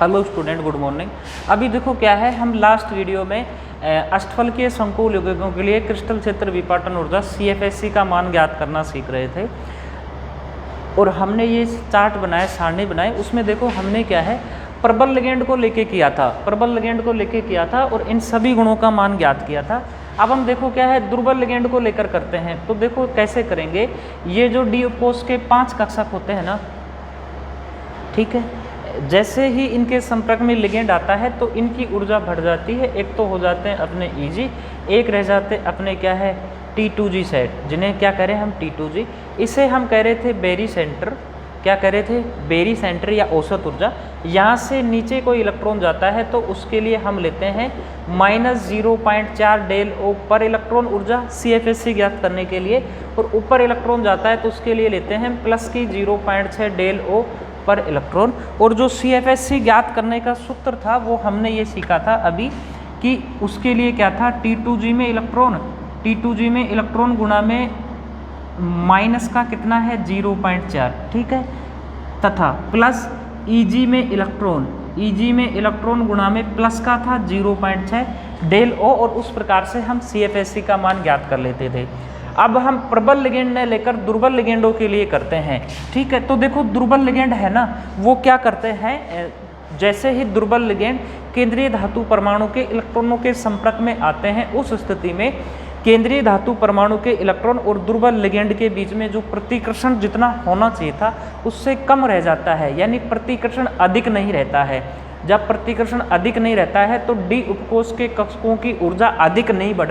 Hello student, good morning. अभी देखो क्या है, हम लास्ट वीडियो में अष्टफलकीय संकुल यौगिकों के लिए क्रिस्टल क्षेत्र विपाटन ऊर्जा CFSC का मान ज्ञात करना सीख रहे थे और हमने ये चार्ट बनाया, सारणी बनाई। उसमें देखो हमने क्या है, प्रबल लिगेंड को लेके किया था और इन सभी गुणों का मान ज्ञात किया था। अब हम देखो क्या है, दुर्बल लिगेंड को लेकर करते हैं। तो देखो कैसे करेंगे, ये जो डी उपकोष के 5 कक्षक होते हैं ना, ठीक है, जैसे ही इनके संपर्क में लिगेंड आता है तो इनकी ऊर्जा बढ़ जाती है। एक तो हो जाते हैं अपने Eg, एक रह जाते अपने क्या है T2G सेट, जिन्हें क्या कह रहे हैं हम T2G। इसे हम कह रहे थे बेरी सेंटर, क्या कह रहे थे, बेरी सेंटर या औसत ऊर्जा। यहाँ से नीचे कोई इलेक्ट्रॉन जाता है तो उसके लिए हम लेते हैं -0.4 डेल ओ पर इलेक्ट्रॉन ऊर्जा CFSC ज्ञात करने के लिए, और ऊपर इलेक्ट्रॉन जाता है तो उसके लिए लेते हैं प्लस की 0.6 डेल ओ पर इलेक्ट्रॉन। और जो CFSC ज्ञात करने का सूत्र था वो हमने ये सीखा था अभी, कि उसके लिए क्या था, T2G में इलेक्ट्रॉन गुणा में माइनस का कितना है 0.4, ठीक है, तथा प्लस Eg में इलेक्ट्रॉन गुणा में प्लस का था 0.6 डेल ओ, और उस प्रकार से हम CFSC का मान ज्ञात कर लेते थे। अब हम प्रबल लिगेंड ने लेकर दुर्बल लिगेंडों के लिए करते हैं, ठीक है। तो देखो दुर्बल लिगेंड है ना, वो क्या करते हैं, जैसे ही दुर्बल लिगेंड केंद्रीय धातु परमाणु के इलेक्ट्रॉनों के संपर्क में आते हैं, उस स्थिति में केंद्रीय धातु परमाणु के इलेक्ट्रॉन और दुर्बल लिगेंड के बीच में जो प्रतिकर्षण जितना होना चाहिए था उससे कम रह जाता है, यानी प्रतिकर्षण अधिक नहीं रहता है। जब प्रतिकर्षण अधिक नहीं रहता है तो डी उपकोष के कक्षकों की ऊर्जा अधिक नहीं बढ़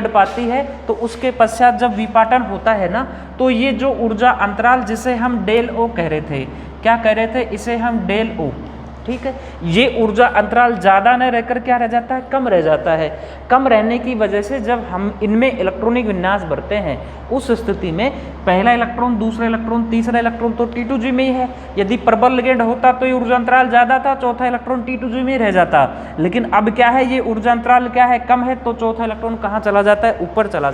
पाती है, तो उसके पश्चात जब विपाटन होता है ना, तो ये जो ऊर्जा अंतराल जिसे हम डेल ओ कह रहे थे, क्या कह रहे थे, इसे हम डेल ओ, ठीक है, ये ऊर्जा अंतराल ज़्यादा न रहकर क्या रह जाता है, कम रह जाता है। कम रहने की वजह से जब हम इनमें इलेक्ट्रॉनिक विन्यास भरते हैं, उस स्थिति में पहला इलेक्ट्रॉन, दूसरा इलेक्ट्रॉन, तीसरा इलेक्ट्रॉन तो T2G में ही है। यदि प्रबल लिगेंड होता तो ये ऊर्जा अंतराल ज़्यादा था, चौथा इलेक्ट्रॉन T2G में रह जाता। लेकिन अब क्या है, ये ऊर्जा अंतराल क्या है, कम है, तो चौथा इलेक्ट्रॉन कहाँ चला जाता है, ऊपर चला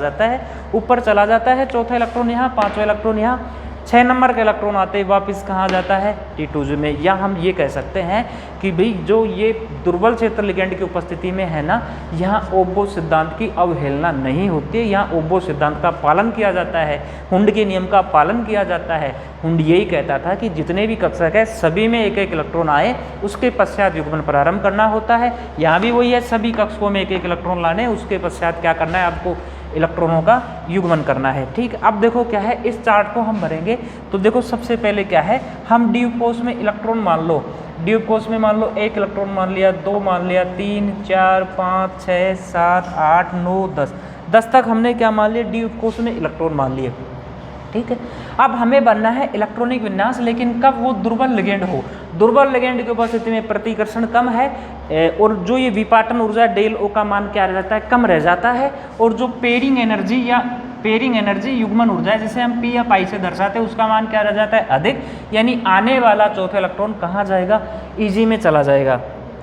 जाता है। चौथा इलेक्ट्रॉन यहाँ, पाँचवा इलेक्ट्रॉन यहाँ, 6 नंबर का इलेक्ट्रॉन आते ही वापस कहाँ जाता है, T2G में। या हम ये कह सकते हैं कि भाई जो ये दुर्बल क्षेत्र लिगेंड की उपस्थिति में है ना, यहाँ ओबो सिद्धांत की अवहेलना नहीं होती है, यहाँ ओबो सिद्धांत का पालन किया जाता है, हुंड के नियम का पालन किया जाता है। हुंड यही कहता था कि जितने भी कक्षक है सभी में एक एक इलेक्ट्रॉन आए, उसके पश्चात युग्मन प्रारंभ करना होता है। यहाँ भी वही है, सभी कक्षकों में एक एक इलेक्ट्रॉन लाने, उसके पश्चात क्या करना है, आपको इलेक्ट्रॉनों का युग्मन करना है, ठीक। अब देखो क्या है, इस चार्ट को हम भरेंगे। तो देखो सबसे पहले क्या है, हम डी उपकोष में इलेक्ट्रॉन मान लो, डी उपकोष में मान लो 1 इलेक्ट्रॉन मान लिया, 2 मान लिया, 3, 4, 5, 6, 7, 8, 9, 10 तक हमने क्या मान लिया, डी उपकोष में इलेक्ट्रॉन मान लिए, ठीक है। अब हमें बनना है इलेक्ट्रॉनिक विन्यास, लेकिन कब, वो दुर्बल लिगेंड हो। दुर्बल लिगेंड की उपस्थिति में प्रतिकर्षण कम है और जो ये विपाटन ऊर्जा डेल ओ का मान क्या रह जाता है, कम रह जाता है। और जो पेयरिंग एनर्जी युग्मन ऊर्जा है, जिसे हम P या पाई से दर्शाते हैं, उसका मान क्या रह जाता है, अधिक, यानी आने वाला चौथा इलेक्ट्रॉन कहाँ जाएगा, Eg में चला जाएगा,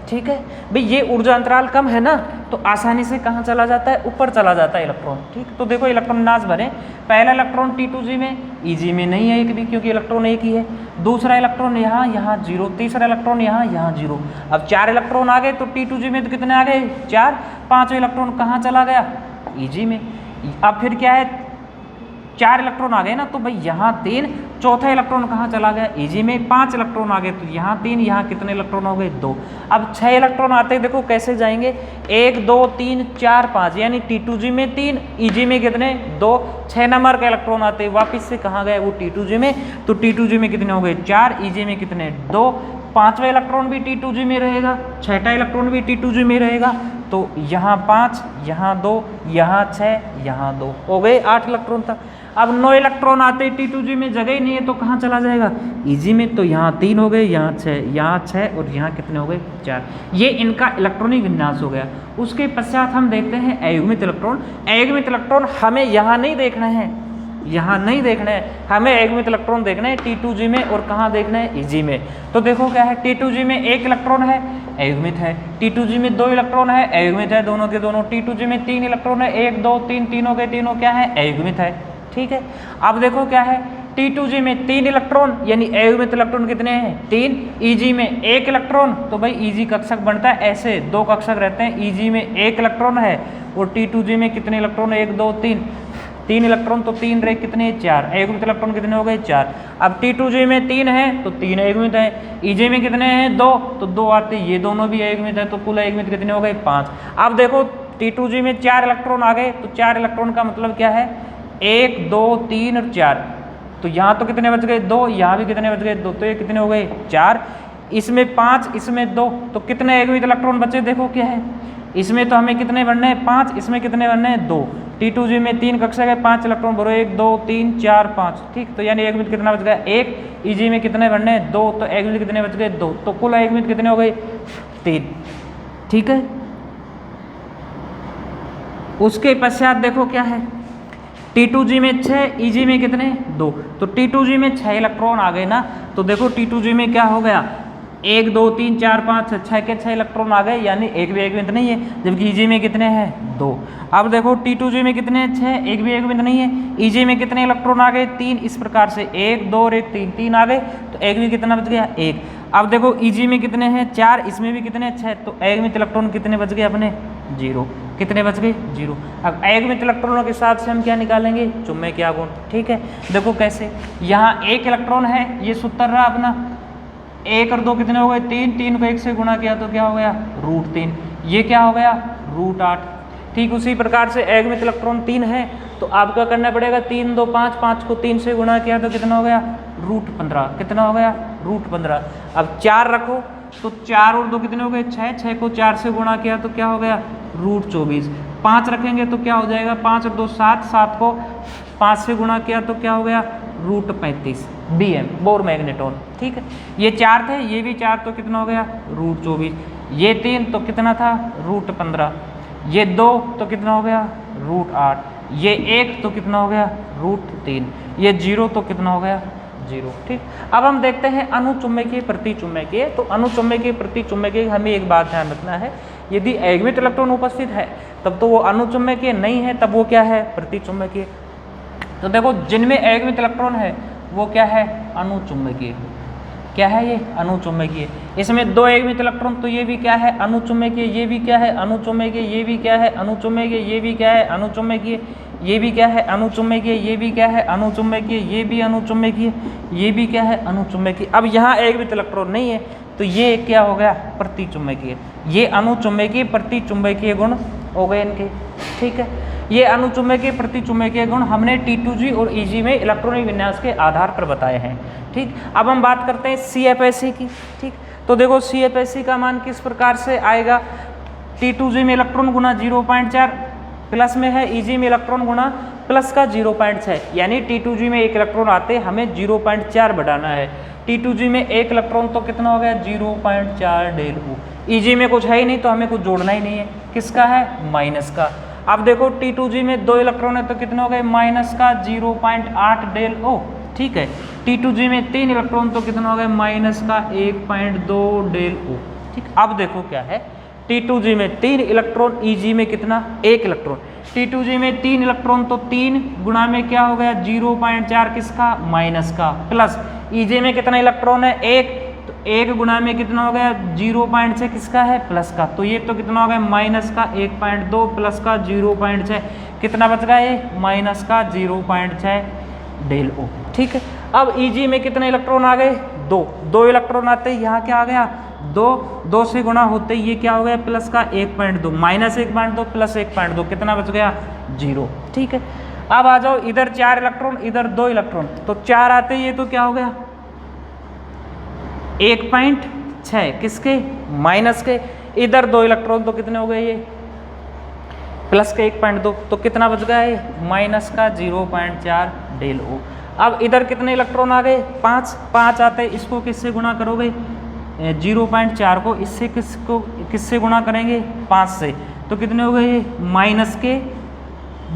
ठीक है। भाई ये ऊर्जा अंतराल कम है ना, तो आसानी से कहाँ चला जाता है, ऊपर चला जाता है इलेक्ट्रॉन, ठीक। तो देखो इलेक्ट्रॉन विन्यास भरें, पहला इलेक्ट्रॉन T2G में, Eg में नहीं है एक भी, क्योंकि इलेक्ट्रॉन एक ही है। दूसरा इलेक्ट्रॉन यहाँ 0, तीसरा इलेक्ट्रॉन यहाँ 0। अब 4 इलेक्ट्रॉन आ गए तो T2G में तो कितने आ गए, 4। पाँचवा इलेक्ट्रॉन कहाँ चला गया, Eg में। अब फिर क्या है, 4 इलेक्ट्रॉन आ गए ना, तो भाई यहाँ 3, चौथा इलेक्ट्रॉन कहाँ चला गया, Eg में। 5 इलेक्ट्रॉन आ गए तो यहाँ 3, यहाँ कितने इलेक्ट्रॉन हो गए, 2। अब 6 इलेक्ट्रॉन आते हैं, देखो कैसे जाएंगे, 1, 2, 3, 4, 5, यानी T2G में 3, Eg में कितने, 2। 6 नंबर का इलेक्ट्रॉन आते हैं, वापिस से कहाँ गए, वो T2G में। तो T2G में कितने हो गए, 4, Eg में कितने, 2। पाँचवा इलेक्ट्रॉन भी T2G में रहेगा, छठा इलेक्ट्रॉन भी T2G में रहेगा, तो यहाँ 5, यहाँ 2, यहाँ 6, यहाँ 2, हो गए 8 इलेक्ट्रॉन तक। अब 9 इलेक्ट्रॉन आते हैं, T2G में जगह ही नहीं है, तो कहाँ चला जाएगा, Eg में। तो यहाँ 3 हो गए, यहाँ 6 और यहाँ कितने हो गए, 4। ये इनका इलेक्ट्रॉनिक विन्यास हो गया। उसके पश्चात हम देखते हैं अयुग्मित इलेक्ट्रॉन। अयुग्मित इलेक्ट्रॉन हमें यहाँ नहीं देखना है, हमें अयुग्मित इलेक्ट्रॉन देखना है T2G में, और कहाँ देखना है, Eg में। तो देखो क्या है, T2G में 1 इलेक्ट्रॉन है, अयुग्मित है। T2G में 2 इलेक्ट्रॉन है, अयुग्मित है, दोनों के दोनों। T2G में 3 इलेक्ट्रॉन है, 1, 2, 3, तीनों के तीनों क्या है, अयुग्मित है, ठीक है। अब देखो क्या है, T2G में 3 इलेक्ट्रॉन, यानी अयुग्मित इलेक्ट्रॉन कितने हैं 3, Eg में 1 इलेक्ट्रॉन, तो भाई Eg कक्षक बनता है ऐसे, 2 कक्षक रहते हैं, Eg में 1 इलेक्ट्रॉन है और T2G में कितने इलेक्ट्रॉन है 1 2 3 इलेक्ट्रॉन, तो 3 रहे कितने 4, अयुग्मित इलेक्ट्रॉन कितने हो गए 4। अब T2G में 3 है तो 3 अयुग्मित है, Eg में कितने हैं 2, तो 2 आते, ये दोनों भी अयुग्मित है, तो कुल अयुग्मित कितने हो गए 5। अब देखो T2G में 4 इलेक्ट्रॉन आ गए, तो 4 इलेक्ट्रॉन का मतलब क्या है 1 2 3 और 4, तो यहाँ तो कितने बच गए 2, यहाँ भी कितने बच गए 2, तो ये कितने हो गए 4, इसमें 5 इसमें 2, तो कितने अयुग्मित इलेक्ट्रॉन बचे देखो क्या है, इसमें तो हमें कितने बनने हैं 5, इसमें कितने बनने हैं 2। T2G में 3 कक्षक है, 5 इलेक्ट्रॉन भरो 1 2 3 4 5, ठीक, तो यानी अयुग्मित कितना बच गया 1, Eg में कितने बनने हैं 2, तो अयुग्मित कितने बच गए 2, तो कुल अयुग्मित कितने हो गए 3, ठीक है। उसके पश्चात देखो क्या है, T2G में 6, Eg में कितने 2, तो T2G में 6 इलेक्ट्रॉन आ गए ना, तो देखो T2G में क्या हो गया 1 2 3 4 5 6 के 6 इलेक्ट्रॉन आ गए, यानी एक भी अयुग्मित नहीं है, जबकि Eg में कितने हैं 2। अब देखो T2G में कितने 6, एक भी अयुग्मित नहीं है, Eg में कितने इलेक्ट्रॉन आ गए 3, इस प्रकार से 1 2 और 1 3 3 आ गए, तो एक भी कितना बच गया 1। अब देखो Eg में कितने हैं 4, इसमें भी कितने 6, तो अयुग्मित इलेक्ट्रॉन कितने बच गए अपने 0, कितने बच गए 0। अब अयुग्मित इलेक्ट्रॉनों के साथ से हम क्या निकालेंगे चुंबकीय गुण, ठीक है। देखो कैसे, यहाँ 1 इलेक्ट्रॉन है, ये सूत्र रहा अपना, 1 और 2 कितने हो गए 3, 3 को 1 से गुणा किया तो क्या हो गया √3, ये क्या हो गया √8। ठीक उसी प्रकार से अयुग्मित इलेक्ट्रॉन 3 है, तो आपका करना पड़ेगा 3 2 5, 5 को 3 से गुणा किया तो कितना हो गया √15, कितना हो गया √15। अब 4 रखो तो 4 और 2 कितने हो गए 6, 6 को 4 से गुणा किया तो क्या हो गया √24। 5 रखेंगे तो क्या हो जाएगा 5 और 2 7, 7 को 5 से गुणा किया तो क्या हो गया √35 Bm बोर मैग्नेटॉन, ठीक है। ये 4 थे, ये भी 4, तो कितना हो गया √24, ये 3 तो कितना था √15, ये 2 तो कितना हो गया √8, ये 1 तो कितना हो गया √3, ये 0 तो कितना हो गया 0, ठीक। अब हम देखते हैं अनुचुंबकीय प्रतिचुंबकीय। तो अनुचुंबकीय प्रतिचुंबकीय हमें एक बात ध्यान रखना है, यदि अयुग्मित इलेक्ट्रॉन उपस्थित है तब तो वो अनुचुंबकीय, नहीं है तब वो क्या है प्रतिचुंबकीय। तो देखो जिनमें अयुग्मित इलेक्ट्रॉन है वो क्या है अनुचुंबकीय, क्या है ये अनुचुंबकीय। इसमें 2 अयुग्मित इलेक्ट्रॉन, तो ये भी क्या है अनुचुंबकीय, ये भी क्या है अनुचुंबकीय, ये भी क्या है अनुचुंबकीय, ये भी क्या है अनुचुंबकीय, ये भी क्या है अनुचुंबकीय, ये भी क्या है अनुचुंबकीय, ये भी अनुचुंबकीय, ये भी क्या है अनुचुंबकीय। अब यहाँ अयुग्मित इलेक्ट्रॉन नहीं है तो ये क्या हो गया प्रतिचुंबकीय, ये अनुचुंबकीय प्रतिचुंबकीय गुण हो गए इनके, ठीक है। ये अनुचुंबकीय प्रतिचुंबकीय गुण हमने T2G और Eg में इलेक्ट्रॉनिक विन्यास के आधार पर बताए हैं, ठीक। अब हम बात करते हैं CFSE की, ठीक। तो देखो CFSE का मान किस प्रकार से आएगा, T2G में इलेक्ट्रॉन गुना 0.4 प्लस में है, Eg में इलेक्ट्रॉन गुना प्लस का 0.6, यानी T2G में 1 इलेक्ट्रॉन आते हमें 0.4 बढ़ाना है। T2G में 1 इलेक्ट्रॉन तो कितना हो गया 0.4 ΔU, Eg में कुछ है ही नहीं तो हमें कुछ जोड़ना ही नहीं है, किसका है माइनस का। अब देखो T2G में 2 इलेक्ट्रॉन है तो कितने हो गए माइनस का 0.8 ΔO, ठीक है। T2G में 3 इलेक्ट्रॉन तो कितना हो गए माइनस का 1.2 ΔO, ठीक। अब देखो क्या है, T2G में 3 इलेक्ट्रॉन, Eg में कितना 1 इलेक्ट्रॉन। T2G में 3 इलेक्ट्रॉन तो 3 गुणा में क्या हो गया 0.4 किसका माइनस का, प्लस Eg में कितना इलेक्ट्रॉन है 1, तो 1 गुणा में कितना हो गया 0.6 किसका है प्लस का, तो ये तो कितना हो गया माइनस का 1.2 प्लस का 0.6, कितना बच गया ये माइनस का 0.6 ΔO, ठीक है। अब Eg में कितने इलेक्ट्रॉन आ गए 2 इलेक्ट्रॉन आते ही यहाँ क्या आ गया 2 से गुणा होते ही ये क्या हो गया प्लस का 1.2 माइनस 1.2 प्लस 1.2, कितना बच गया 0, ठीक है। अब आ जाओ इधर 4 इलेक्ट्रॉन इधर 2 इलेक्ट्रॉन, तो 4 आते ही ये तो क्या हो गया 1.6 किसके माइनस के, इधर 2 इलेक्ट्रॉन तो कितने हो गए ये प्लस के 1.2, तो कितना बच गया ये माइनस का 0.4 ΔO। अब इधर कितने इलेक्ट्रॉन आ गए 5 आते, इसको किससे गुणा करोगे 0.4 को इससे किससे गुणा करेंगे 5 से, तो कितने हो गए माइनस के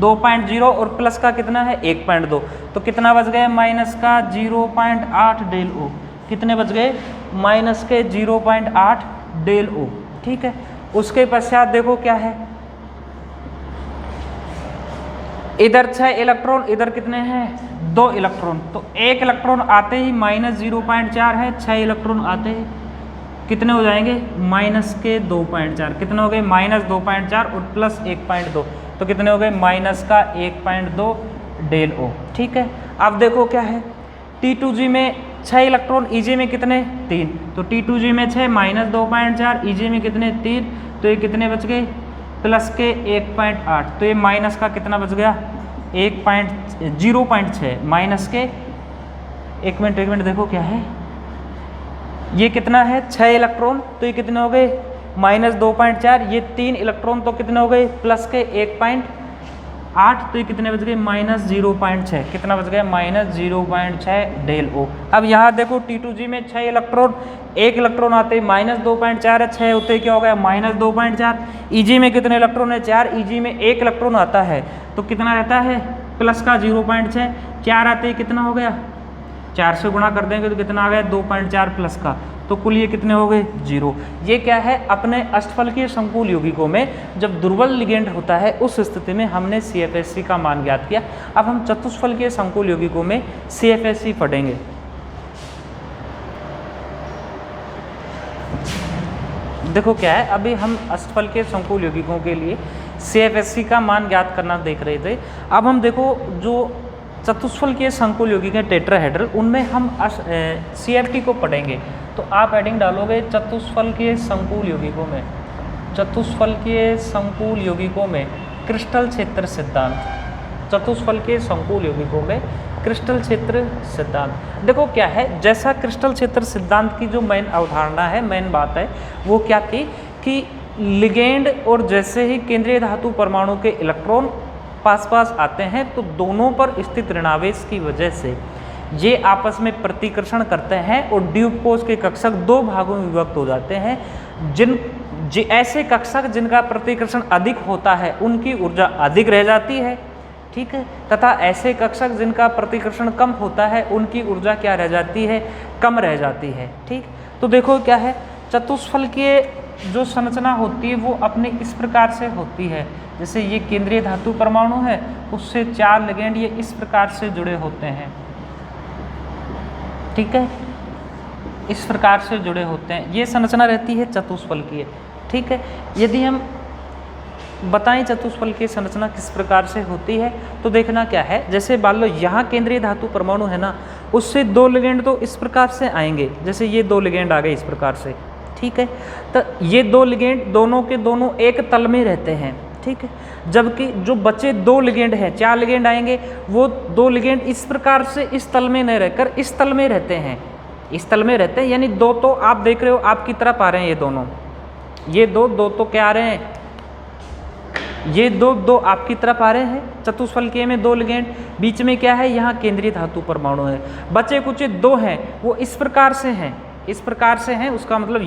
2.0 और प्लस का कितना है 1.2, तो कितना बच गया माइनस का 0.8 ΔO, कितने बच गए माइनस के 0.8 ΔO, ठीक है। उसके पश्चात देखो क्या है, इधर 6 इलेक्ट्रॉन इधर कितने हैं 2 इलेक्ट्रॉन, तो 1 इलेक्ट्रॉन आते ही माइनस 0.4 है, 6 इलेक्ट्रॉन आते ही कितने हो जाएंगे माइनस के 2.4, कितने हो गए माइनस 2.4 और प्लस 1.2, तो कितने हो गए माइनस का 1.2 डेल ओ। ठीक है, अब देखो क्या है T2G में 6 इलेक्ट्रॉन, EG में कितने 3, तो T2G में 6 माइनस 2.4, EG में कितने 3, तो ये कितने बच गए प्लस के 1.8, तो ये माइनस का कितना बच गया 0.6 माइनस के 1 मिनट देखो क्या है, ये कितना है 6 इलेक्ट्रॉन, तो ये कितने हो गए माइनस 2.4, ये 3 इलेक्ट्रॉन तो कितने हो गए प्लस के 1.8, तो ये कितने बच गए माइनस 0.6, कितना बच गया माइनस 0.6 डेल ओ। अब यहाँ देखो T2G में 6 इलेक्ट्रॉन, 1 इलेक्ट्रॉन आते ही माइनस 2.4 है, 6 होते क्या हो गया माइनस 2.4। EG में कितने इलेक्ट्रॉन है 4, EG में 1 इलेक्ट्रॉन आता है तो कितना रहता है प्लस का 0.6, 4 आते ही कितना हो गया 4 से गुणा कर देंगे तो कितना आ गया 2.4 प्लस का, तो कुल ये कितने हो गए 0। ये क्या है अपने अष्टफलकीय संकुल यौगिकों में जब दुर्बल लिगेंड होता है उस स्थिति में हमने CFSC का मान ज्ञात किया। अब हम चतुष्फलकीय संकुल यौगिकों में CFSC पढ़ेंगे। देखो क्या है अभी हम अष्टफलकीय संकुल यौगिकों के लिए CFSC का मान ज्ञात करना देख रहे थे। अब हम देखो जो चतुष्फलकीय संकुल यौगिक हैं टेट्राहेड्रल, उनमें हम CFT को पढ़ेंगे। तो आप हेडिंग डालोगे चतुष्फलकीय संकुल यौगिकों में, चतुष्फलकीय संकुल यौगिकों में क्रिस्टल क्षेत्र सिद्धांत, चतुष्फलकीय संकुल यौगिकों में क्रिस्टल क्षेत्र सिद्धांत। देखो क्या है जैसा क्रिस्टल क्षेत्र सिद्धांत की जो मेन अवधारणा है, मेन बात है वो क्या थी कि लिगेंड और जैसे ही केंद्रीय धातु परमाणु के इलेक्ट्रॉन पास पास आते हैं तो दोनों पर स्थित ऋणावेश की वजह से ये आपस में प्रतिकर्षण करते हैं और ड्यूब कोश के कक्षक 2 भागों में विभक्त हो जाते हैं। ऐसे कक्षक जिनका प्रतिकर्षण अधिक होता है उनकी ऊर्जा अधिक रह जाती है, ठीक है, तथा ऐसे कक्षक जिनका प्रतिकर्षण कम होता है उनकी ऊर्जा क्या रह जाती है कम रह जाती है। ठीक, तो देखो क्या है चतुष्फलकीय जो संरचना होती है वो अपने इस प्रकार से होती है, जैसे ये केंद्रीय धातु परमाणु है उससे 4 लिगेंड ये इस प्रकार से जुड़े होते हैं, ठीक है, इस प्रकार से जुड़े होते हैं, ये संरचना रहती है चतुष्फलकीय। ठीक है, यदि हम बताएं चतुष्फलकीय संरचना किस प्रकार से होती है तो देखना क्या है, जैसे मान लो यहाँ केंद्रीय धातु परमाणु है ना, उससे 2 लिगेंड तो इस प्रकार से आएंगे, जैसे ये 2 लिगेंड आ गए इस प्रकार से, ठीक है, तो ये 2 लिगेंड दोनों के दोनों एक तल में रहते हैं, ठीक है, जबकि जो बचे 2 लिगेंड हैं, 4 लिगेंड आएंगे, वो 2 लिगेंड इस प्रकार से इस तल में नहीं रहकर इस तल में रहते हैं, इस तल में रहते हैं, यानी 2 तो आप देख रहे हो आपकी तरफ आ रहे हैं, ये दोनों, ये 2 तो क्या आ रहे हैं, ये 2 आपकी तरफ आ रहे हैं, चतुष्फलकीय में 2 लिगेंड, बीच में क्या है यहाँ केंद्रीय धातु परमाणु है, बचे कुछ 2 हैं वो इस प्रकार से हैं, इस प्रकार से हैं, उसका मतलब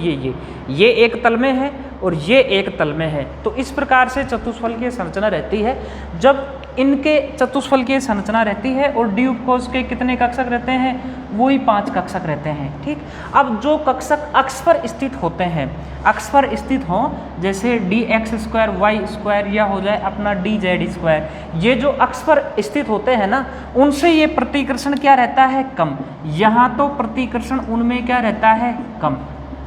ये एक तल में है और ये एक तल में है, तो इस प्रकार से चतुष्फलकीय संरचना रहती है। जब इनके चतुष्फलकीय संरचना रहती है और ड्यूब कोश के कितने कक्षक रहते हैं, वही 5 कक्षक रहते हैं। ठीक, अब जो कक्षक अक्ष पर स्थित होते हैं, अक्ष पर स्थित हों, जैसे dx² y² या हो जाए अपना dz², ये जो अक्ष पर स्थित होते हैं ना, उनसे ये प्रतिकर्षण क्या रहता है कम, यहाँ तो प्रतिकर्षण उनमें क्या रहता है कम,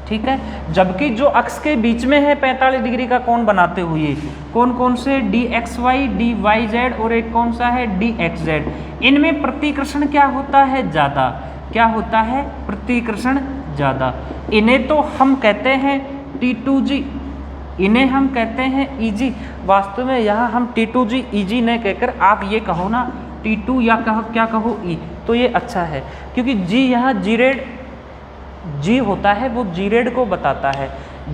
ठीक है, जबकि जो अक्ष के बीच में है 45 डिग्री का कोण बनाते हुए, कौन कौन से dxy dyz और एक कौन सा है dxz, इनमें प्रतिकर्षण क्या होता है ज़्यादा, क्या होता है प्रतिकर्षण ज़्यादा। इन्हें तो हम कहते हैं T2G, इन्हें हम कहते हैं EG, वास्तव में यहाँ हम T2G EG नहीं कहकर आप ये कहो ना T2 या क्या कहो E, तो ये अच्छा है, क्योंकि G यहाँ G होता है, वो जीरेड को बताता है,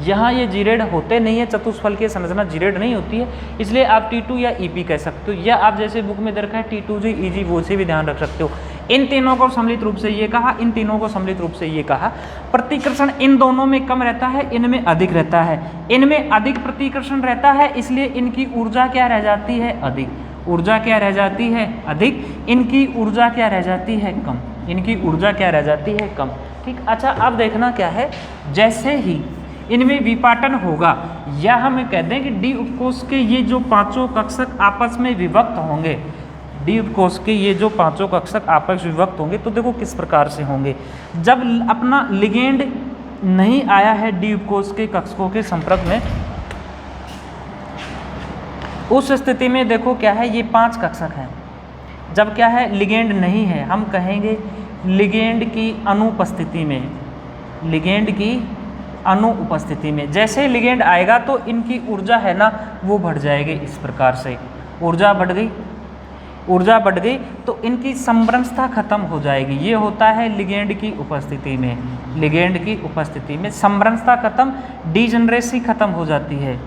यहाँ ये जीरेड होते नहीं है, चतुष्फलकीय संरचना जीरेड नहीं होती है, इसलिए आप T2 या EP कह सकते हो, या आप जैसे बुक में दे रखा है T2G EG वो से भी ध्यान रख सकते हो। इन तीनों को सम्मिलित रूप से ये कहा, इन तीनों को सम्मिलित रूप से ये कहा, प्रतिकर्षण इन दोनों में कम रहता है, इनमें अधिक रहता है, इनमें अधिक प्रतिकर्षण रहता है, इसलिए इनकी ऊर्जा क्या रह जाती है अधिक, ऊर्जा क्या रह जाती है अधिक, इनकी ऊर्जा क्या रह जाती है कम, इनकी ऊर्जा क्या रह जाती है कम। ठीक, अच्छा अब देखना क्या है, जैसे ही इनमें विपाटन होगा या हम कह दें कि डी उपकोष के ये जो 5 कक्षक आपस में विभक्त होंगे, डी कोष के ये जो पांचों कक्षक आपस में विभक्त होंगे तो देखो किस प्रकार से होंगे। जब अपना लिगेंड नहीं आया है डी कोष के कक्षकों के संपर्क में, उस स्थिति में देखो क्या है, ये 5 कक्षक हैं। जब क्या है, लिगेंड नहीं है, हम कहेंगे लिगेंड की अनुपस्थिति में, लिगेंड की अनुपस्थिति में जैसे लिगेंड आएगा तो इनकी ऊर्जा है ना वो बढ़ जाएगी। इस प्रकार से ऊर्जा बढ़ गई, ऊर्जा बढ़ गई तो इनकी समरसता खत्म हो जाएगी। ये होता है लिगेंड की उपस्थिति में, लिगेंड की उपस्थिति में समरसता खत्म, डीजनरेसी खत्म हो जाती है।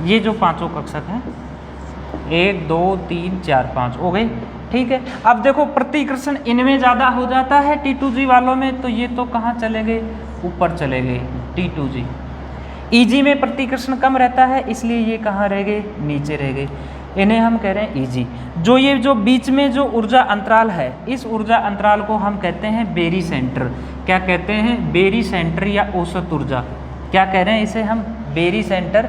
ये जो पांचों कक्षक हैं 1 2 3 4 5 हो गए, ठीक है। अब देखो प्रतिकर्षण इनमें ज़्यादा हो जाता है T2G वालों में, तो ये तो कहाँ चले गए, ऊपर चले गए T2G। EG में प्रतिकर्षण कम रहता है इसलिए ये कहाँ रह गए, नीचे रह गए। इन्हें हम कह रहे हैं EG। जो ये जो बीच में जो ऊर्जा अंतराल है, इस ऊर्जा अंतराल को हम कहते हैं बेरी सेंटर। क्या कहते हैं, बेरी सेंटर या औसत ऊर्जा। क्या कह रहे हैं इसे हम, बेरी सेंटर,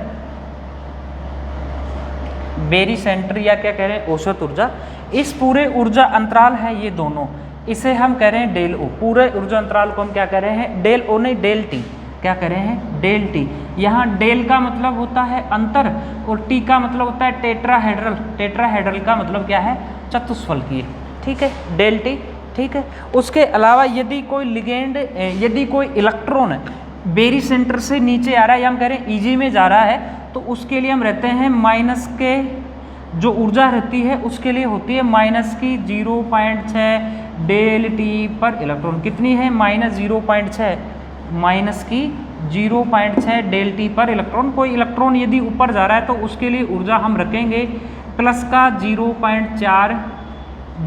बेरी सेंटर या क्या कह रहे हैं, औसत ऊर्जा। इस पूरे ऊर्जा अंतराल है ये दोनों, इसे हम कह रहे हैं डेल ओ। पूरे ऊर्जा अंतराल को हम क्या कह रहे हैं, डेल ओ नहीं डेल टी। क्या कह रहे हैं, डेल टी। यहाँ डेल का मतलब होता है अंतर और टी का मतलब होता है टेट्राहेड्रल। टेट्राहेड्रल का मतलब क्या है, चतुष्फलकीय, ठीक है, डेल टी, ठीक है। उसके अलावा यदि कोई लिगेंड, यदि कोई इलेक्ट्रॉन बेरी सेंटर से नीचे आ रहा है या हम कह रहे हैं ईजी में जा रहा है, तो उसके लिए हम रहते हैं माइनस के, जो ऊर्जा रहती है उसके लिए होती है माइनस की 0.6 डेल टी पर इलेक्ट्रॉन। कितनी है, -0.6, माइनस की 0.6 डेल टी पर इलेक्ट्रॉन। कोई इलेक्ट्रॉन यदि ऊपर जा रहा है तो उसके लिए ऊर्जा हम रखेंगे प्लस का 0.4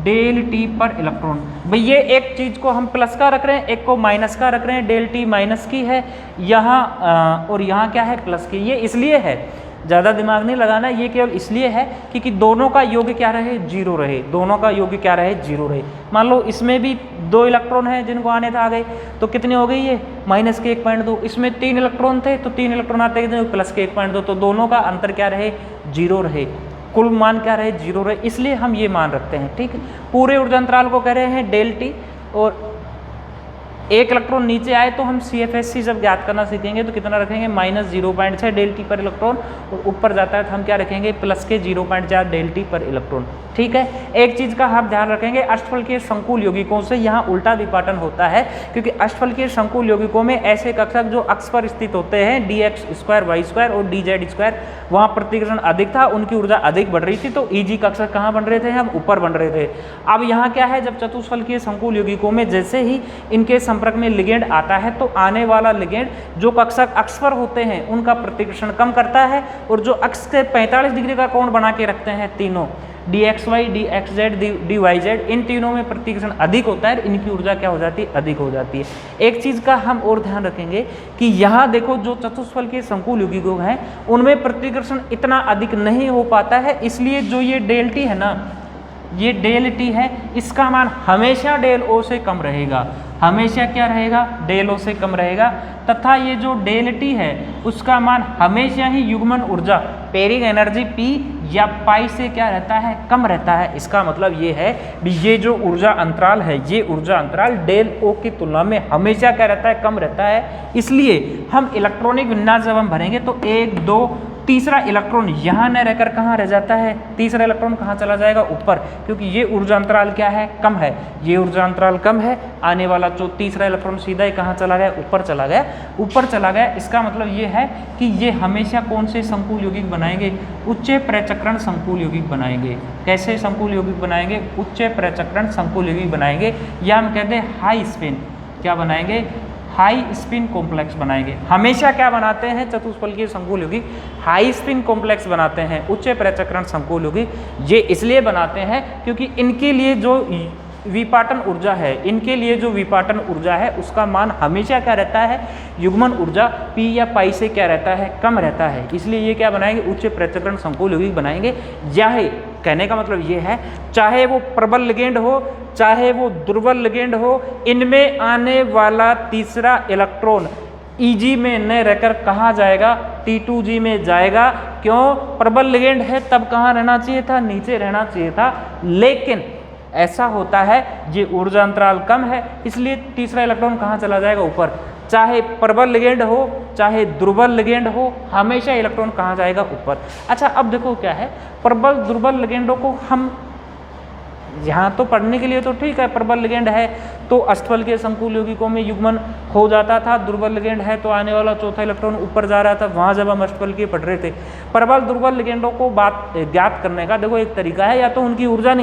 डेल टी पर इलेक्ट्रॉन। भाई ये एक चीज़ को हम प्लस का रख रहे हैं, एक को माइनस का रख रहे हैं। डेल टी माइनस की है यहाँ और यहाँ क्या है, प्लस की। ये इसलिए है, ज़्यादा दिमाग नहीं लगाना, ये केवल इसलिए है क्योंकि दोनों का योग क्या रहे, 0 रहे। दोनों का योग क्या रहे, 0 रहे। मान लो इसमें भी 2 इलेक्ट्रॉन हैं जिनको आने था, आ गए, तो कितने हो गई ये, माइनस के 1.2। इसमें 3 इलेक्ट्रॉन थे तो 3 इलेक्ट्रॉन आते कितने, प्लस के 1.2। तो दोनों का अंतर क्या रहे, 0 रहे। कुल मान क्या रहे, 0 रहे, इसलिए हम ये मान रखते हैं, ठीक है। पूरे ऊर्जा अंतराल को कह रहे हैं डेल टी। और एक इलेक्ट्रॉन नीचे आए तो हम CFSC जब ज्ञात करना सीखेंगे तो कितना रखेंगे, -0.6 डेल टी पर इलेक्ट्रॉन। और ऊपर जाता है तो हम क्या रखेंगे, प्लस के 0.4 डेल टी पर इलेक्ट्रॉन, ठीक है। एक चीज़ का हम ध्यान रखेंगे, अष्टफलकीय संकुल यौगिकों से यहाँ उल्टा विपाटन होता है, क्योंकि अष्टफलकीय संकुल यौगिकों में ऐसे कक्षक जो अक्ष पर स्थित होते हैं dx² y² और dz², वहाँ प्रतिकर्षण अधिक था, उनकी ऊर्जा अधिक बढ़ रही थी, तो EG कक्षक कहाँ बन रहे थे, हम ऊपर बन रहे थे। अब यहाँ क्या है, जब चतुष्फलकीय संकुल यौगिकों में जैसे ही इनके संपर्क में लिगेंड आता है तो आने वाला लिगेंड जो कक्षक अक्ष पर होते हैं उनका प्रतिकर्षण कम करता है, और जो अक्ष से 45 डिग्री का कोण बना के रखते हैं तीनों, dxy, dxz, dyz, इन तीनों में प्रतिकर्षण अधिक होता है, इनकी ऊर्जा क्या हो जाती है, अधिक हो जाती है। एक चीज़ का हम और ध्यान रखेंगे कि यहाँ देखो जो चतुष्फलकीय संकुल यौगिक हैं उनमें प्रतिकर्षण इतना अधिक नहीं हो पाता है, इसलिए जो ये डेल टी है ना, ये डेल टी है, इसका मान हमेशा डेल ओ से कम रहेगा। हमेशा क्या रहेगा, डेल ओ से कम रहेगा। तथा ये जो डेल टी है उसका मान हमेशा ही युग्मन ऊर्जा पेरिक एनर्जी P या पाई से क्या रहता है, कम रहता है। इसका मतलब ये है भी ये जो ऊर्जा अंतराल है, ये ऊर्जा अंतराल डेल ओ की तुलना में हमेशा क्या रहता है, कम रहता है। इसलिए हम इलेक्ट्रॉनिक विन्यास जब हम भरेंगे तो 1 2 तीसरा इलेक्ट्रॉन यहाँ न रहकर कहाँ रह जाता है, तीसरा इलेक्ट्रॉन कहाँ चला जाएगा, ऊपर, क्योंकि ये ऊर्जा अंतराल क्या है, कम है। ये ऊर्जा अंतराल कम है, आने वाला जो तीसरा इलेक्ट्रॉन सीधा ही कहाँ चला गया, ऊपर चला गया, ऊपर चला गया। इसका मतलब ये है कि ये हमेशा कौन से संकुल यौगिक बनाएंगे, उच्च प्रचक्रण संकुल यौगिक बनाएंगे। कैसे संकुल यौगिक बनाएंगे, उच्च प्रचक्रण संकुल यौगिक बनाएंगे, या हम कहते हैं हाई स्पिन, क्या बनाएंगे, हाई स्पिन कॉम्प्लेक्स बनाएंगे। हमेशा क्या बनाते हैं चतुष्फलकीय संकुल यौगिक, हाई स्पिन कॉम्प्लेक्स बनाते हैं, उच्च प्रचक्रण संकुल यौगिक। ये इसलिए बनाते हैं क्योंकि इनके लिए जो विपाटन ऊर्जा है, इनके लिए जो विपाटन ऊर्जा है उसका मान हमेशा क्या रहता है, युग्मन ऊर्जा P या पाई से क्या रहता है, कम रहता है। इसलिए ये क्या बनाएंगे, उच्च प्रचक्रण संकुल यौगिक बनाएंगे। चाहे, कहने का मतलब ये है, चाहे वो प्रबल लिगेंड हो चाहे वो दुर्बल लिगेंड हो, इनमें आने वाला तीसरा इलेक्ट्रॉन EG में न रहकर कहाँ जाएगा, T2G में जाएगा। क्यों? प्रबल लिगेंड है, तब कहाँ रहना चाहिए था? नीचे रहना चाहिए था। लेकिन ऐसा होता है, ये ऊर्जा अंतराल कम है, इसलिए तीसरा इलेक्ट्रॉन कहाँ चला जाएगा? ऊपर। चाहे प्रबल लिगेंड हो चाहे दुर्बल लिगेंड हो, हमेशा इलेक्ट्रॉन कहाँ जाएगा? ऊपर। अच्छा, अब देखो क्या है, प्रबल दुर्बल लिगेंडों को हम यहाँ तो पढ़ने के लिए तो ठीक है, प्रबल लिगेंड है तो अष्टफल के संकुल यौगिकों में युग्मन हो जाता था, दुर्बल लिगेंड है तो आने वाला चौथा इलेक्ट्रॉन ऊपर जा रहा था, वहाँ जब हम अष्टफल के पढ़ रहे थे। प्रबल दुर्बल लिगेंडों को ज्ञात करने का देखो एक तरीका है, या तो उनकी ऊर्जा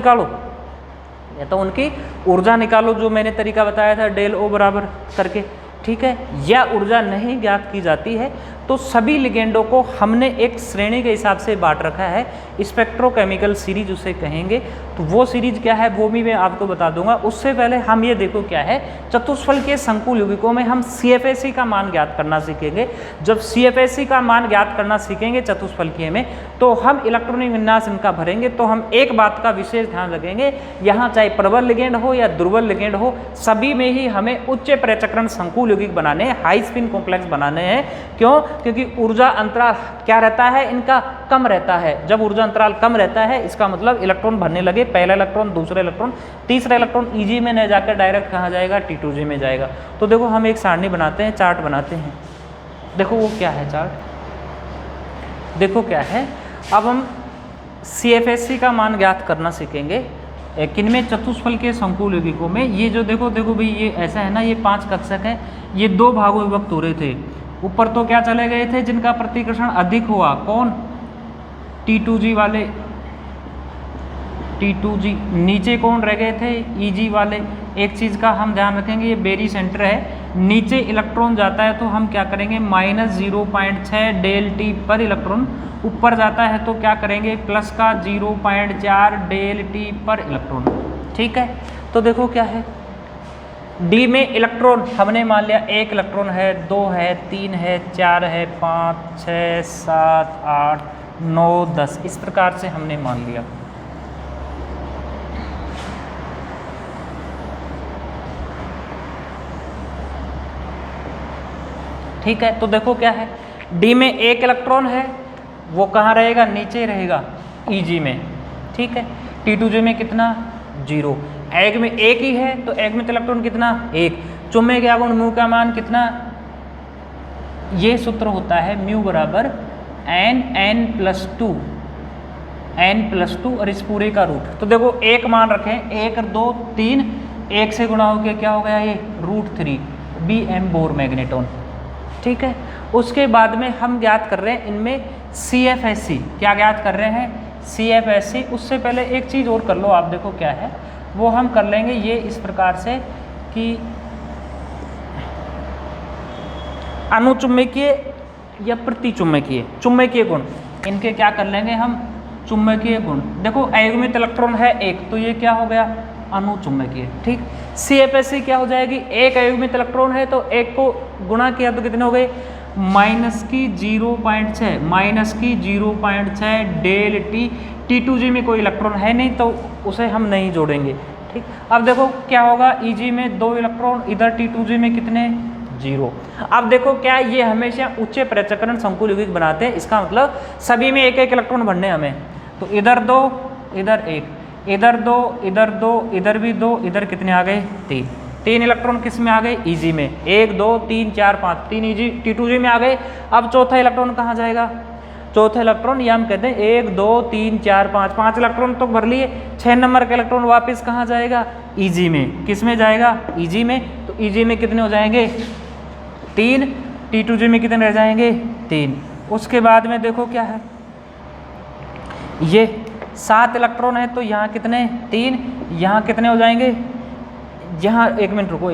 निकालो, जो मैंने तरीका बताया था डेल ओ बराबर करके, ठीक है। या ऊर्जा नहीं ज्ञात की जाती है तो सभी लिगेंडों को हमने एक श्रेणी के हिसाब से बांट रखा है, स्पेक्ट्रोकेमिकल सीरीज उसे कहेंगे। तो वो सीरीज क्या है वो भी मैं आपको बता दूंगा। उससे पहले हम ये देखो क्या है, चतुष्फल के संकुल यौगिकों में हम CFSE का मान ज्ञात करना सीखेंगे। जब CFSE का मान ज्ञात करना सीखेंगे चतुष्फलकीय में, तो हम इलेक्ट्रॉनिक विन्यास इनका भरेंगे। तो हम एक बात का विशेष ध्यान रखेंगे, यहाँ चाहे प्रबल लिगेंड हो या दुर्बल लिगेंड हो, सभी में ही हमें उच्च प्रचक्रण संकुल यौगिक बनाने हैं, हाई स्पिन कॉम्प्लेक्स बनाने हैं। क्यों? क्योंकि ऊर्जा अंतराल क्या रहता है? इनका कम रहता है। जब ऊर्जा अंतराल कम रहता है, इसका मतलब इलेक्ट्रॉन भरने लगे, पहला इलेक्ट्रॉन, दूसरा इलेक्ट्रॉन, तीसरा इलेक्ट्रॉन EG में न जाकर डायरेक्ट कहाँ जाएगा? T2G में जाएगा। तो देखो हम एक सारणी बनाते हैं, चार्ट बनाते हैं। देखो वो क्या है चार्ट, देखो क्या है। अब हम CFSE का मान ज्ञात करना सीखेंगे किनमें? चतुष्फल के संकुल यौगिकों में। ये जो देखो भाई, ये ऐसा है ना, ये 5 कक्षक है, ये 2 भागों में विभक्त हो रहे थे। ऊपर तो क्या चले गए थे? जिनका प्रतिकर्षण अधिक हुआ, कौन? T2G वाले, T2G। नीचे कौन रह गए थे? EG वाले। एक चीज़ का हम ध्यान रखेंगे, ये बेरी सेंटर है, नीचे इलेक्ट्रॉन जाता है तो हम क्या करेंगे? -0.6 डेल T पर इलेक्ट्रॉन। ऊपर जाता है तो क्या करेंगे? प्लस का 0.4 डेल T पर इलेक्ट्रॉन, ठीक है। तो देखो क्या है, डी में इलेक्ट्रॉन हमने मान लिया 1 इलेक्ट्रॉन है, 2 है, 3 है, 4 है, 5, 6, 7, 8, 9, 10, इस प्रकार से हमने मान लिया। ठीक है, तो देखो क्या है, डी में 1 इलेक्ट्रॉन है, वो कहाँ रहेगा? नीचे रहेगा, EG में, ठीक है। T2G में कितना? 0। एग में 1 ही है तो एग में इलेक्ट्रॉन कितना? 1। चुम्बकीय के आघूर्ण म्यू का मान कितना? ये सूत्र होता है म्यू बराबर n+2 और इस पूरे का रूट। तो देखो एक मान रखें, 1, 2, 3, 1 से गुणा हो गया, क्या हो गया? ये √3 Bm बोर मैग्नेटॉन, ठीक है। उसके बाद में हम ज्ञात कर रहे हैं इनमें CFSE। क्या ज्ञात कर रहे हैं? CFSE। उससे पहले एक चीज़ और कर लो आप, देखो क्या है वो हम कर लेंगे ये इस प्रकार से कि अनुचुम्बकीय या प्रतिचुम्बकीय, चुम्बकीय गुण, इनके क्या कर लेंगे हम? चुम्बकीय गुण। देखो अयुग्मित इलेक्ट्रॉन है 1 तो ये क्या हो गया? अनुचुम्बकीय, ठीक। CFSE क्या हो जाएगी? 1 अयुग्मित इलेक्ट्रॉन है तो 1 को गुणा किया तो कितने हो गए? -0.6 डेल T। T2G में कोई इलेक्ट्रॉन है नहीं तो उसे हम नहीं जोड़ेंगे, ठीक। अब देखो क्या होगा, EG में 2 इलेक्ट्रॉन, इधर T2G में कितने? 0। अब देखो क्या, ये हमेशा उच्च प्रचक्रण संकुल यौगिक बनाते हैं, इसका मतलब सभी में 1-1 इलेक्ट्रॉन भरने हमें। तो इधर 2, इधर 1, इधर 2, इधर 2, इधर भी 2, इधर कितने आ गए? 3 इलेक्ट्रॉन किस में आ गए? EG में। 1, 2, 3, 4, 5, 3 EG T2G में आ गए। अब चौथा इलेक्ट्रॉन कहाँ जाएगा? चौथा इलेक्ट्रॉन, या हम कहते हैं 1, 2, 3, 4, 5 इलेक्ट्रॉन तो भर लिए, 6 नंबर का इलेक्ट्रॉन वापस कहाँ जाएगा? EG में। किस में जाएगा? EG में। तो EG में कितने हो जाएंगे? 3। T2G में कितने रह जाएंगे? 3। उसके बाद में देखो क्या है, ये 7 इलेक्ट्रॉन है तो यहाँ कितने? 3। यहाँ कितने हो जाएंगे? यहाँ एक मिनट रुको,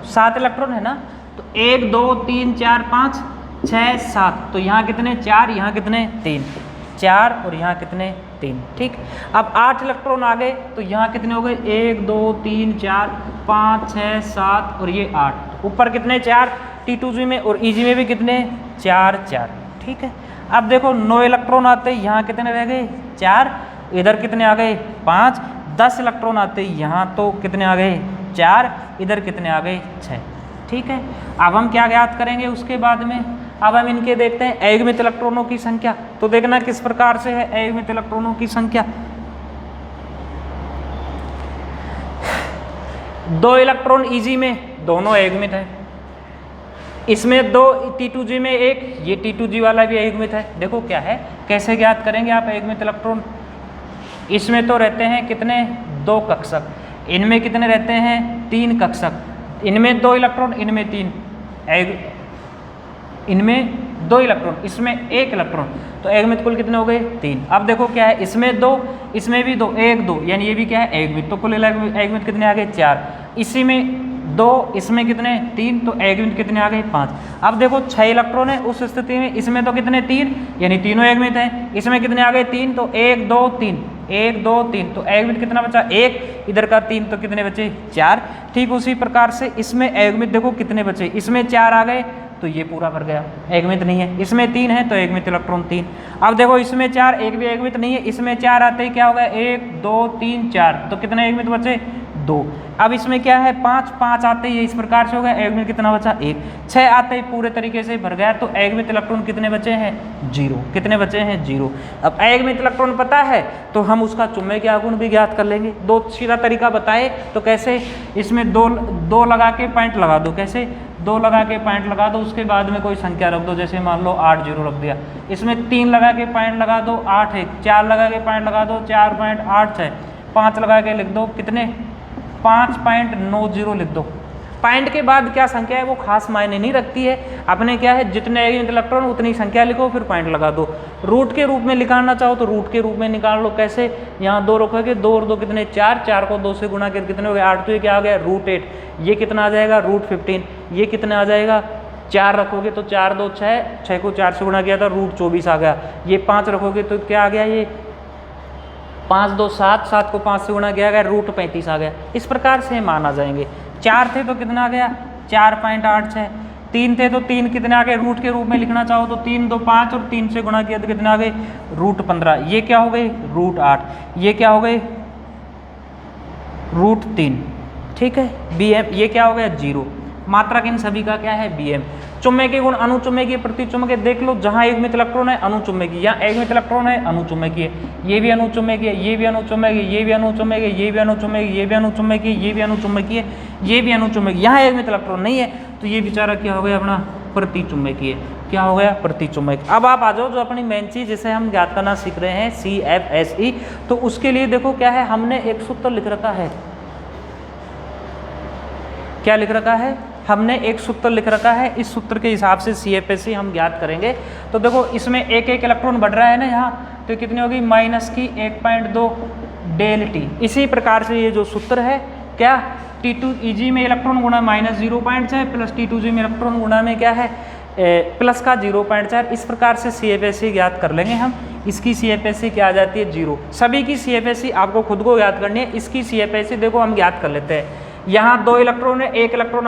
7 इलेक्ट्रॉन है ना, तो 1, 2, 3, 4, 5, 6, 7, तो यहाँ कितने? 4, यहाँ कितने? 3, 4 और यहाँ कितने? 3, ठीक। अब 8 इलेक्ट्रॉन आ गए तो यहाँ कितने हो गए? 1, 2, 3, 4, 5, 6, 7 और ये 8। ऊपर कितने? 4 T2G में, और EG में भी कितने? 4, 4, ठीक है। अब देखो 9 इलेक्ट्रॉन आते, यहाँ कितने रह गए? 4। इधर कितने आ गए? 5। 10 इलेक्ट्रॉन आते यहाँ तो कितने आ गए? 4। इधर कितने आ गए? 6, ठीक है। अब हम क्या ज्ञात करेंगे उसके बाद में? अब हम इनके देखते हैं अयुग्मित इलेक्ट्रॉनों की संख्या। तो देखना किस प्रकार से है अयुग्मित इलेक्ट्रॉनों की संख्या। 2 इलेक्ट्रॉन Eg में दोनों अयुग्मित है, इसमें 2 T2G में 1, ये T2G वाला भी अयुग्मित है। देखो क्या है, कैसे ज्ञात करेंगे आप अयुग्मित इलेक्ट्रॉन। इसमें तो रहते हैं कितने 2 कक्षक, इनमें कितने रहते हैं 3 कक्षक, इनमें 2 इलेक्ट्रॉन, इनमें 3, इनमें 2 इलेक्ट्रॉन, इसमें 1 इलेक्ट्रॉन, तो अयुग्मित कुल कितने हो गए 3। अब देखो क्या है, इसमें 2, इसमें भी 2, 1 2, यानी ये भी क्या है अयुग्मित, तो कुल अयुग्मित कितने आ गए 4। इसी में 2, इसमें कितने 3, तो अयुग्मित कितने आ गए 5। अब देखो 6 इलेक्ट्रॉन है, उस स्थिति में इसमें तो कितने 3, यानी तीनों अयुग्मित हैं, इसमें कितने आ गए 3, तो 1 2 3, 1 2 3, तो अयुग्मित कितना बचा 1, इधर का 3, तो कितने बचे 4। ठीक उसी प्रकार से इसमें अयुग्मित देखो कितने बचे, इसमें 4 आ गए तो ये पूरा भर गया, अयुग्मित नहीं है। इसमें 3 है तो अयुग्मित इलेक्ट्रॉन 3। अब देखो इसमें 4, एक भी अयुग्मित नहीं है, इसमें 4 आते ही क्या होगा 1 2 3 4, तो कितने अयुग्मित बचे 2। अब इसमें क्या है 5, 5 आते ही इस प्रकार से हो गया, अयुग्मित कितना बचा 1। 6 आते ही पूरे तरीके से भर गया, तो अयुग्मित इलेक्ट्रॉन कितने बचे हैं 0, कितने बचे हैं 0। अब अयुग्मित इलेक्ट्रॉन पता है तो हम उसका चुंबकीय आघूर्ण भी ज्ञात कर लेंगे। 2 सीधा तरीका बताए, तो कैसे, इसमें 2 लगा के पॉइंट लगा दो, कैसे 2 लगा के पॉइंट लगा दो, उसके बाद में कोई संख्या रख दो, जैसे मान लो 8 0 रख दिया। इसमें 3 लगा के पॉइंट लगा दो 8 1, 4 लगा के पॉइंट लगा दो 4 पॉइंट 8 6, 5 लगा के लिख दो कितने 5.90 लिख दो। पॉइंट के बाद क्या संख्या है वो खास मायने नहीं रखती है, अपने क्या है जितने अयुग्मित इलेक्ट्रॉन उतनी संख्या लिखो, फिर पॉइंट लगा दो। रूट के रूप में निकालना चाहो तो रूट के रूप में निकाल लो, कैसे, यहाँ 2 रखोगे, 2 और 2 कितने 4, 4 को 2 से गुणा करके कितने हो गए 8, तो ये क्या आ गया √8, ये कितना आ जाएगा √15, ये कितना आ जाएगा 4 रखोगे तो 4 2 6, 6 को 4 से गुणा किया था √24 आ गया। ये 5 रखोगे तो क्या आ गया, ये 5 2 7, 7 को 5 से गुणा किया गया √35 आ गया। इस प्रकार से मान आ जाएंगे। 4 थे तो कितना आ गया 4.86, 3 थे तो 3 कितने आ गए, रूट के रूप में लिखना चाहो तो 3 2 5, और 3 से गुणा किया तो कितने आ गए √15, ये क्या हो गए √8, ये क्या हो गए √3। ठीक है, Bm ये क्या हो गया 0। मात्रक इन सभी का क्या है Bm। चुंबकीय गुण अनुचुंबकीय प्रतिचुंबकीय देख लो, जहां अयुग्मित इलेक्ट्रॉन है अनुचुंबकीय, यहाँ अयुग्मित इलेक्ट्रॉन है अनुचुंबकीय, ये भी अनुचुंबकीय, ये भी अनुचुंबकीय, ये भी अनुचुंबकीय, ये भी अनुचुंबकीय, ये भी अनुचुंबकीय, ये भी अनुचुंबकीय, ये भी अनुचुंबकीय। यहाँ अयुग्मित इलेक्ट्रॉन नहीं है तो ये बेचारा क्या हो गया अपना प्रतिचुंबकीय, क्या हो गया प्रतिचुंबकीय। अब आप आ जाओ जो अपनी मेन चीज जिसे हम ज्ञात करना सीख रहे हैं CFSE, तो उसके लिए देखो क्या है, हमने एक सूत्र लिख रखा है। क्या लिख रखा है, हमने एक सूत्र लिख रखा है, इस सूत्र के हिसाब से CFSE हम ज्ञात करेंगे। तो देखो इसमें एक इलेक्ट्रॉन बढ़ रहा है ना यहाँ, तो कितनी होगी -1.2 ΔT। इसी प्रकार से ये जो सूत्र है क्या T2Eg में इलेक्ट्रॉन गुणा -0.6 प्लस T2G में इलेक्ट्रॉन गुणा में क्या है प्लस का 0.4, इस प्रकार से CFSE ज्ञात कर लेंगे हम। इसकी CFSE क्या आ जाती है 0। सभी की CFSE आपको खुद को ज्ञात करनी है, इसकी CFSE देखो हम ज्ञात कर लेते हैं। यहाँ 2 इलेक्ट्रॉन है, 1 इलेक्ट्रॉन